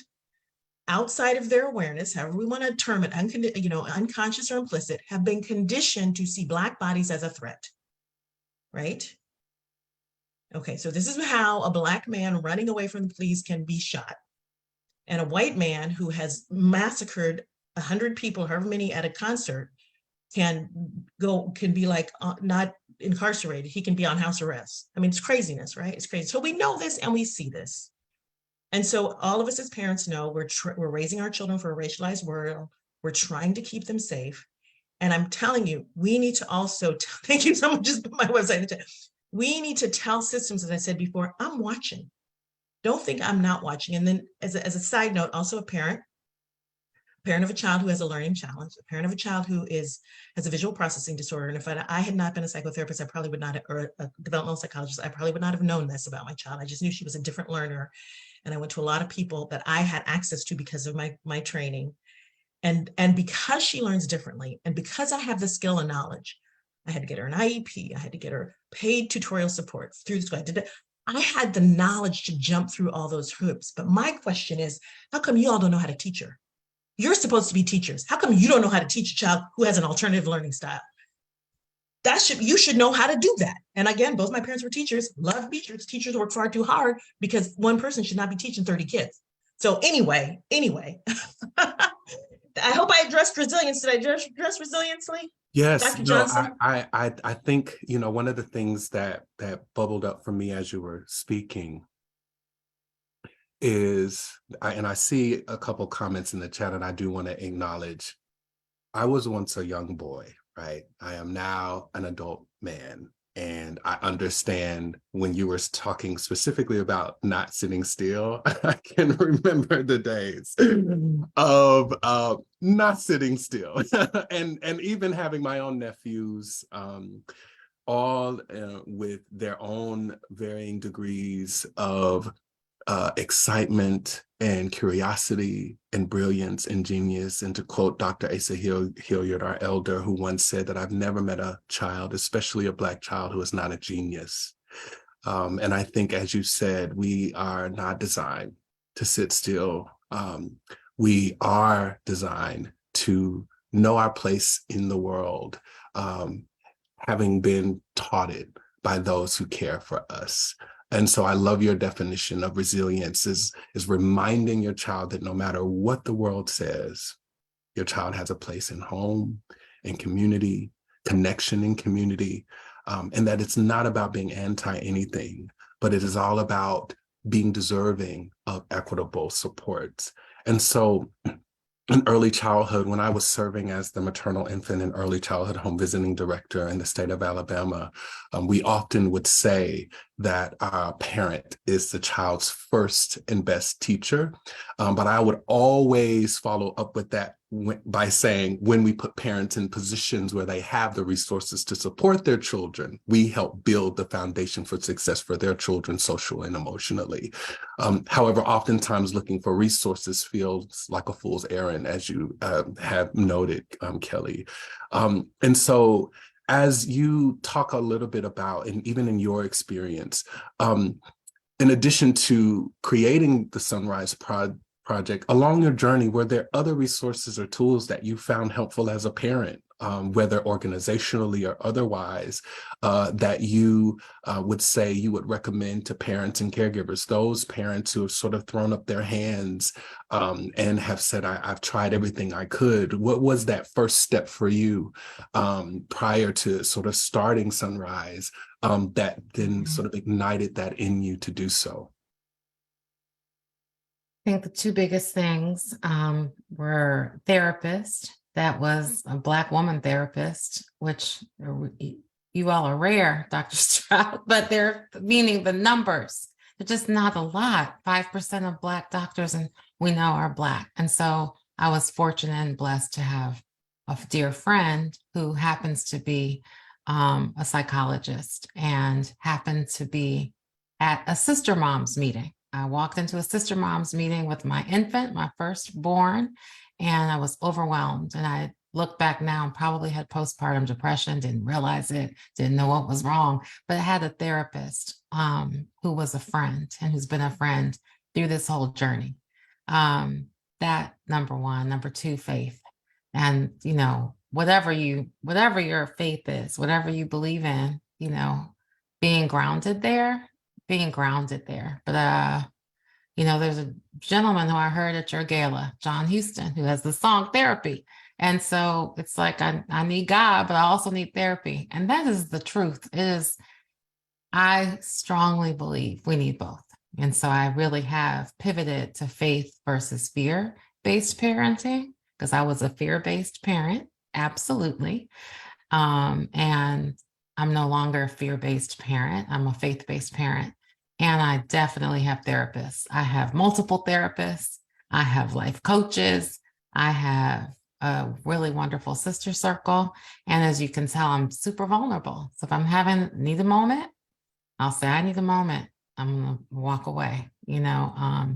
outside of their awareness, however we want to term it, unconscious or implicit, have been conditioned to see Black bodies as a threat, right? Okay, so this is how a Black man running away from the police can be shot. And a white man who has massacred 100 people, however many at a concert, can be like not incarcerated. He can be on house arrest. I mean, it's craziness, right? It's crazy. So we know this and we see this. And so all of us as parents know we're raising our children for a racialized world. We're trying to keep them safe. And I'm telling you, we need to also, thank you, someone just put my website. We need to tell systems, as I said before, I'm watching. Don't think I'm not watching. And then as a side note, also a parent of a child who has a learning challenge, a parent of a child who has a visual processing disorder. And if I had not been a psychotherapist, I probably would not, or a developmental psychologist, I probably would not have known this about my child. I just knew she was a different learner. And I went to a lot of people that I had access to because of my training. And because she learns differently, and because I have the skill and knowledge, I had to get her an IEP, I had to get her paid tutorial support through the school. I had the knowledge to jump through all those hoops. But my question is, how come you all don't know how to teach her? You're supposed to be teachers. How come you don't know how to teach a child who has an alternative learning style? You should know how to do that. And again, both my parents were teachers, love teachers. Teachers work far too hard because one person should not be teaching 30 kids. So anyway, I hope I addressed resilience. Did I address resilience, Lee? Yes, Dr. Johnson? I think, one of the things that bubbled up for me as you were speaking is, and I see a couple comments in the chat, and I do want to acknowledge, I was once a young boy, right? I am now an adult man. And I understand when you were talking specifically about not sitting still, I can remember the days of not sitting still and even having my own nephews, all with their own varying degrees of excitement and curiosity and brilliance and genius. And to quote Dr. Asa Hilliard, our elder, who once said that I've never met a child, especially a Black child, who is not a genius. And I think, as you said, we are not designed to sit still. We are designed to know our place in the world, having been taught it by those who care for us. And so I love your definition of resilience is reminding your child that no matter what the world says, your child has a place in home, in community, connection in community, and that it's not about being anti-anything, but it is all about being deserving of equitable supports. And so in early childhood, when I was serving as the maternal infant and early childhood home visiting director in the state of Alabama, we often would say that our parent is the child's first and best teacher. But I would always follow up with that by saying, when we put parents in positions where they have the resources to support their children, we help build the foundation for success for their children, social and emotionally. However, oftentimes looking for resources feels like a fool's errand, as you have noted, Kellie. And so as you talk a little bit about, and even in your experience, in addition to creating the Sunrise Project, along your journey, were there other resources or tools that you found helpful as a parent, whether organizationally or otherwise, that you would say you would recommend to parents and caregivers, those parents who have sort of thrown up their hands and have said, I've tried everything I could? What was that first step for you prior to sort of starting Sunrise that then sort of ignited that in you to do so? I think the two biggest things were therapist. That was a Black woman therapist, which you all are rare, Dr. Stroud, but they're meaning the numbers. They're just not a lot. 5% of Black doctors, and we know are Black. And so I was fortunate and blessed to have a dear friend who happens to be a psychologist and happened to be at a sister moms meeting. I walked into a sister moms meeting with my infant, my firstborn, and I was overwhelmed. And I look back now and probably had postpartum depression, didn't realize it, didn't know what was wrong, but I had a therapist who was a friend and who's been a friend through this whole journey. That number one. Number two, faith. And, you know, whatever your faith is, whatever you believe in, you know, being grounded there. But, you know, there's a gentleman who I heard at your gala, John Houston, who has the song Therapy. And so it's like, I need God, but I also need therapy. And that is the truth. I strongly believe we need both. And so I really have pivoted to faith versus fear-based parenting, because I was a fear-based parent, absolutely. And I'm no longer a fear-based parent. I'm a faith-based parent. And I definitely have therapists. I have multiple therapists. I have life coaches. I have a really wonderful sister circle. And as you can tell, I'm super vulnerable. So if I'm need a moment, I'll say, I need a moment. I'm going to walk away. You know,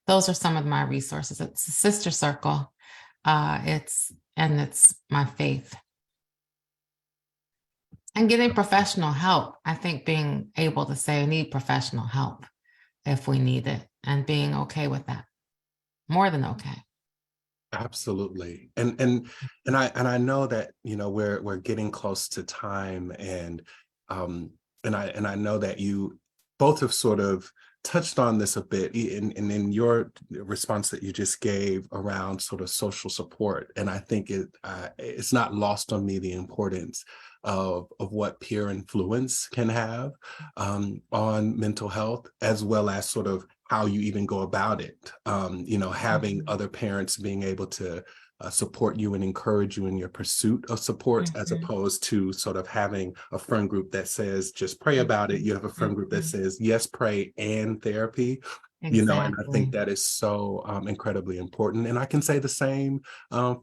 those are some of my resources. It's a sister circle. It's my faith. And getting professional help. I think being able to say, I need professional help if we need it, and being okay with that. More than okay. Absolutely. And I know that, you know, we're getting close to time, and I know that you both have sort of touched on this a bit in your response that you just gave around sort of social support. And I think it's not lost on me the importance of what peer influence can have on mental health, as well as sort of how you even go about it. You know, having other parents being able to support you and encourage you in your pursuit of support, as opposed to sort of having a friend group that says, just pray about it. You have a friend group that says, yes, pray and therapy. Exactly. You know, and I think that is so incredibly important. And I can say the same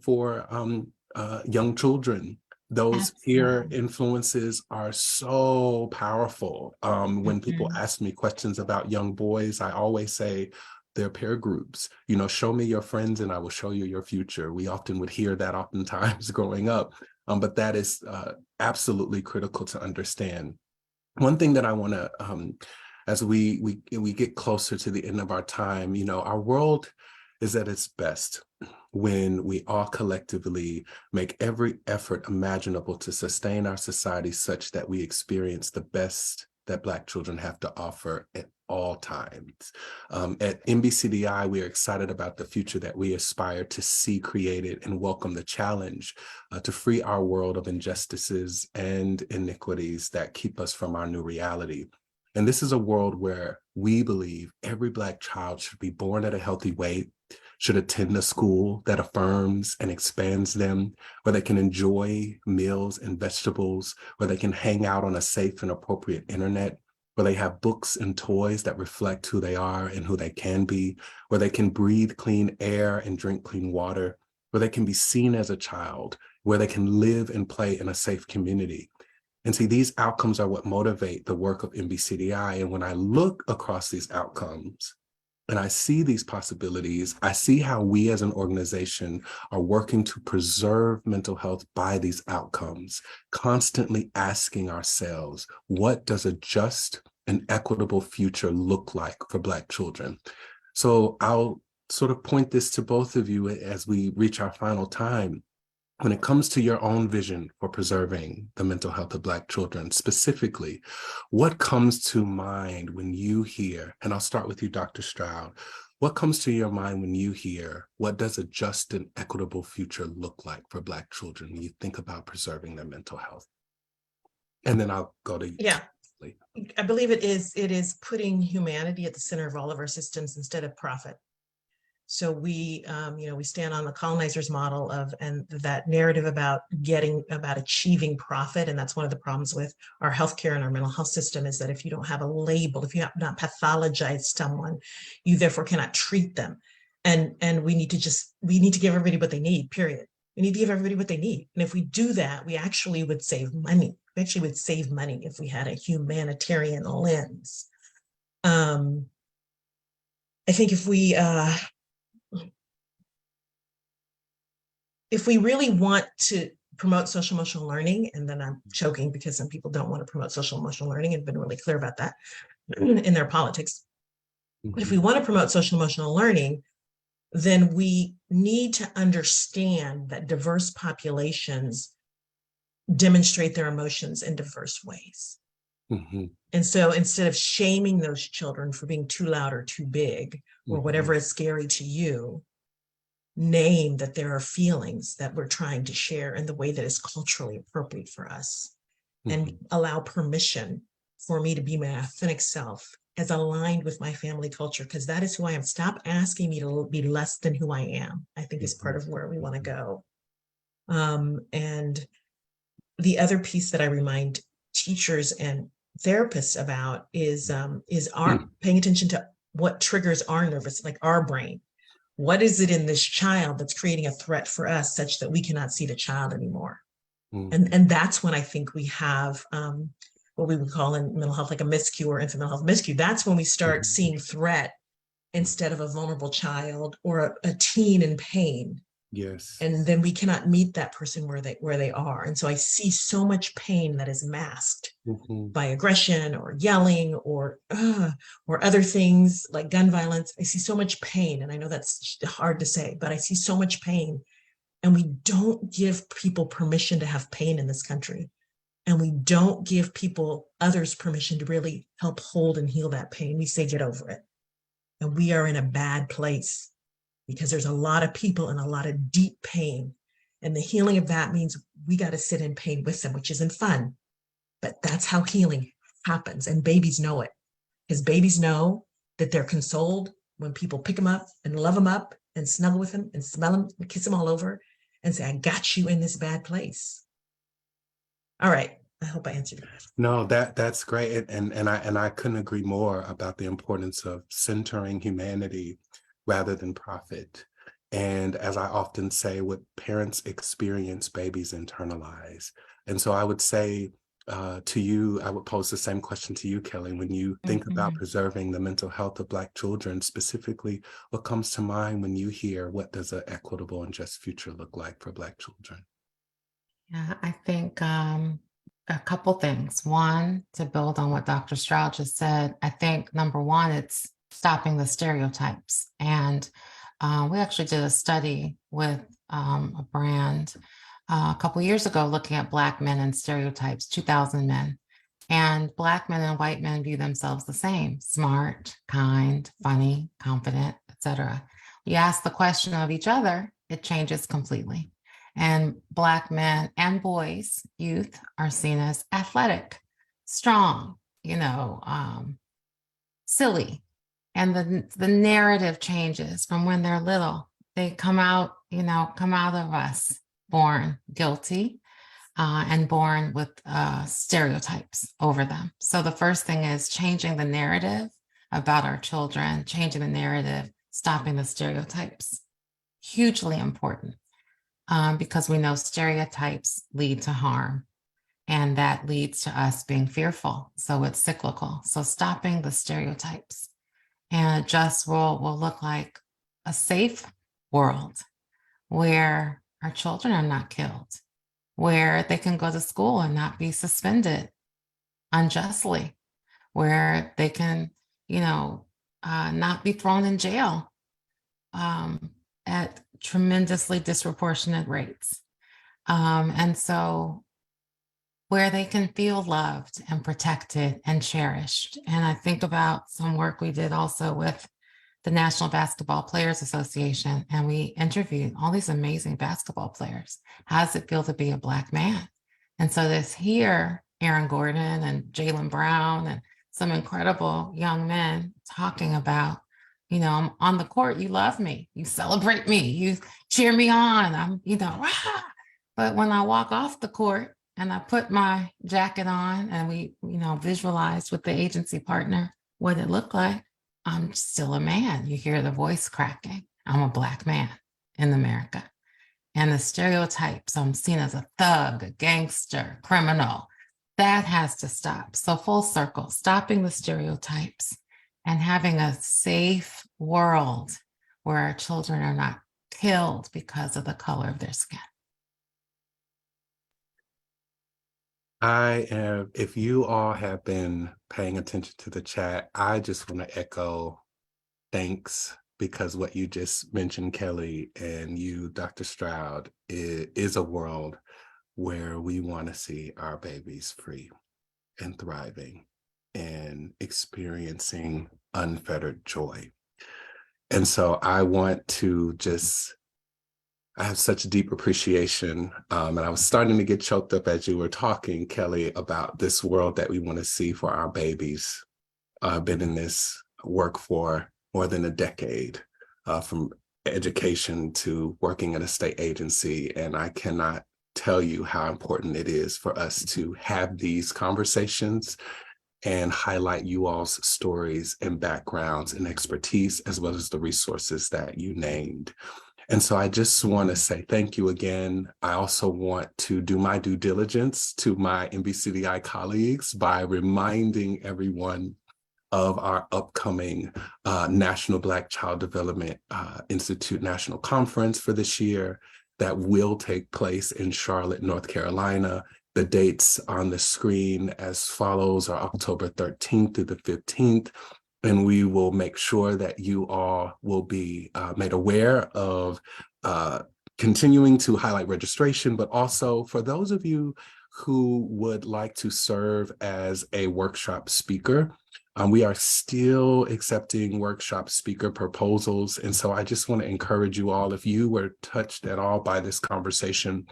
for young children. Those peer influences are so powerful. When people ask me questions about young boys, I always say, their peer groups, you know, show me your friends and I will show you your future. We often would hear that oftentimes growing up, but that is absolutely critical to understand. One thing that I want to, as we get closer to the end of our time, you know, our world is at its best when we all collectively make every effort imaginable to sustain our society such that we experience the best that Black children have to offer at all times. At NBCDI, we are excited about the future that we aspire to see created and welcome the challenge to free our world of injustices and iniquities that keep us from our new reality. And this is a world where we believe every Black child should be born at a healthy weight, should attend a school that affirms and expands them, where they can enjoy meals and vegetables, where they can hang out on a safe and appropriate internet, where they have books and toys that reflect who they are and who they can be, where they can breathe clean air and drink clean water, where they can be seen as a child, where they can live and play in a safe community. And see, these outcomes are what motivate the work of NBCDI. And when I look across these outcomes and I see these possibilities, I see how we as an organization are working to preserve mental health by these outcomes, constantly asking ourselves, what does a just and equitable future look like for Black children? So I'll sort of point this to both of you as we reach our final time. When it comes to your own vision for preserving the mental health of Black children, specifically, what comes to mind when you hear, and I'll start with you, Dr. Stroud, what comes to your mind when you hear, what does a just and equitable future look like for Black children when you think about preserving their mental health? And then I'll go to you. Yeah, I believe it is putting humanity at the center of all of our systems instead of profit. So we stand on the colonizers' model and that narrative about achieving profit. And that's one of the problems with our healthcare and our mental health system is that if you don't have a label, if you have not pathologized someone, you therefore cannot treat them. And we need to give everybody what they need, period. We need to give everybody what they need. And if we do that, we actually would save money. We actually would save money if we had a humanitarian lens. I think if we really want to promote social emotional learning, and then I'm choking because some people don't want to promote social emotional learning and been really clear about that in their politics. But if we want to promote social emotional learning, then we need to understand that diverse populations demonstrate their emotions in diverse ways. And so instead of shaming those children for being too loud or too big or whatever is scary to you, name that there are feelings that we're trying to share in the way that is culturally appropriate for us, and allow permission for me to be my authentic self as aligned with my family culture, because that is who I am. Stop asking me to be less than who I am, I think is part of where we want to go. And the other piece that I remind teachers and therapists about is our paying attention to what triggers our nervous, like our brain. What is it in this child that's creating a threat for us such that we cannot see the child anymore? And that's when I think we have what we would call in mental health like a miscue or infant mental health miscue. That's when we start seeing threat instead of a vulnerable child or a teen in pain. Yes. And then we cannot meet that person where they are. And so I see so much pain that is masked by aggression or yelling or other things like gun violence. I see so much pain. And I know that's hard to say, but I see so much pain. And we don't give people permission to have pain in this country. And we don't give others permission to really help hold and heal that pain. We say, get over it. And we are in a bad place, because there's a lot of people in a lot of deep pain. And the healing of that means we got to sit in pain with them, which isn't fun. But that's how healing happens. And babies know it, because babies know that they're consoled when people pick them up and love them up and snuggle with them and smell them and kiss them all over and say, I got you in this bad place. All right. I hope I answered your question. No, that's great. And I couldn't agree more about the importance of centering humanity rather than profit. And as I often say, what parents experience, babies internalize. And so I would say to you, I would pose the same question to you, Kellie, when you think about preserving the mental health of Black children, specifically, what comes to mind when you hear, what does an equitable and just future look like for Black children? Yeah, I think a couple things. One, to build on what Dr. Stroud just said, I think number one, it's stopping the stereotypes and We actually did a study with a brand a couple years ago looking at Black men and stereotypes, 2,000 men. And Black men and white men view themselves the same: smart, kind, funny, confident, etc. You ask the question of each other, it changes completely. And Black men and boys, youth, are seen as athletic, strong, silly. And the narrative changes from when they're little. They come out of us born guilty and born with stereotypes over them. So the first thing is changing the narrative about our children, changing the narrative, stopping the stereotypes. Hugely important because we know stereotypes lead to harm, and that leads to us being fearful. So it's cyclical. So stopping the stereotypes. And a just world will look like a safe world where our children are not killed, where they can go to school and not be suspended unjustly, where they can, not be thrown in jail at tremendously disproportionate rates. And so where they can feel loved and protected and cherished. And I think about some work we did also with the National Basketball Players Association, and we interviewed all these amazing basketball players. How does it feel to be a Black man? And so this here, Aaron Gordon and Jaylen Brown and some incredible young men talking about, I'm on the court, you love me, you celebrate me, you cheer me on, I'm, rah. But when I walk off the court, and I put my jacket on and we, visualized with the agency partner what it looked like, I'm still a man. You hear the voice cracking. I'm a Black man in America. And the stereotypes, I'm seen as a thug, a gangster, criminal. That has to stop. So full circle, stopping the stereotypes and having a safe world where our children are not killed because of the color of their skin. If you all have been paying attention to the chat, I just want to echo thanks, because what you just mentioned, Kellie, and you, Dr. Stroud, is a world where we want to see our babies free and thriving and experiencing unfettered joy. And so I want to I have such deep appreciation, and I was starting to get choked up as you were talking, Kellie, about this world that we want to see for our babies. I've been in this work for more than a decade, from education to working at a state agency, and I cannot tell you how important it is for us to have these conversations and highlight you all's stories and backgrounds and expertise, as well as the resources that you named. And so I just want to say thank you again. I also want to do my due diligence to my NBCDI colleagues by reminding everyone of our upcoming National Black Child Development Institute National Conference for this year that will take place in Charlotte, North Carolina. The dates on the screen as follows are October 13th through the 15th. And we will make sure that you all will be made aware of continuing to highlight registration, but also for those of you who would like to serve as a workshop speaker, we are still accepting workshop speaker proposals. And so I just want to encourage you all, if you were touched at all by this conversation,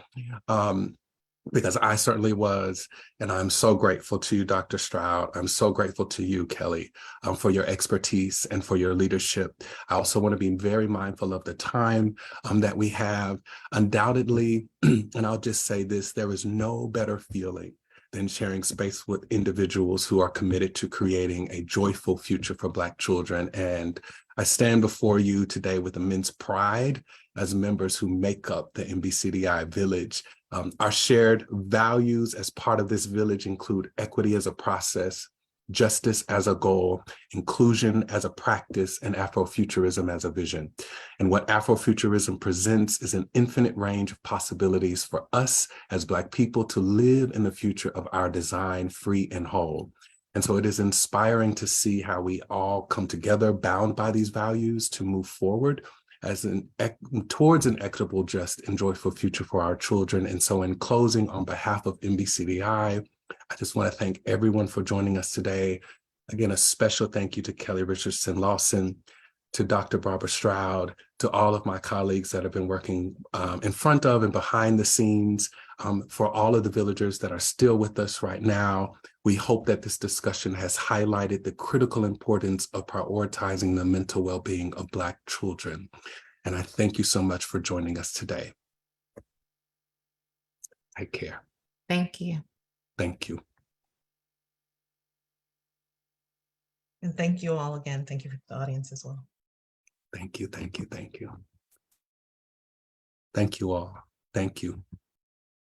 because I certainly was, and I'm so grateful to you, Dr. Stroud. I'm so grateful to you, Kellie, for your expertise and for your leadership. I also want to be very mindful of the time that we have. Undoubtedly, and I'll just say this, there is no better feeling than sharing space with individuals who are committed to creating a joyful future for Black children. And I stand before you today with immense pride as members who make up the NBCDI village. Our shared values as part of this village include equity as a process, justice as a goal, inclusion as a practice, and Afrofuturism as a vision. And what Afrofuturism presents is an infinite range of possibilities for us as Black people to live in the future of our design, free and whole. And so it is inspiring to see how we all come together, bound by these values, to move forward towards an equitable, just, and joyful future for our children. And so in closing, on behalf of NBCDI, I just want to thank everyone for joining us today. Again, a special thank you to Kellie Richardson-Lawson, to Dr. Barbara Stroud, to all of my colleagues that have been working in front of and behind the scenes, for all of the villagers that are still with us right now. We hope that this discussion has highlighted the critical importance of prioritizing the mental well-being of Black children. And I thank you so much for joining us today. Take care. Thank you. Thank you. And thank you all again. Thank you for the audience as well. Thank you, thank you, thank you. Thank you all. Thank you.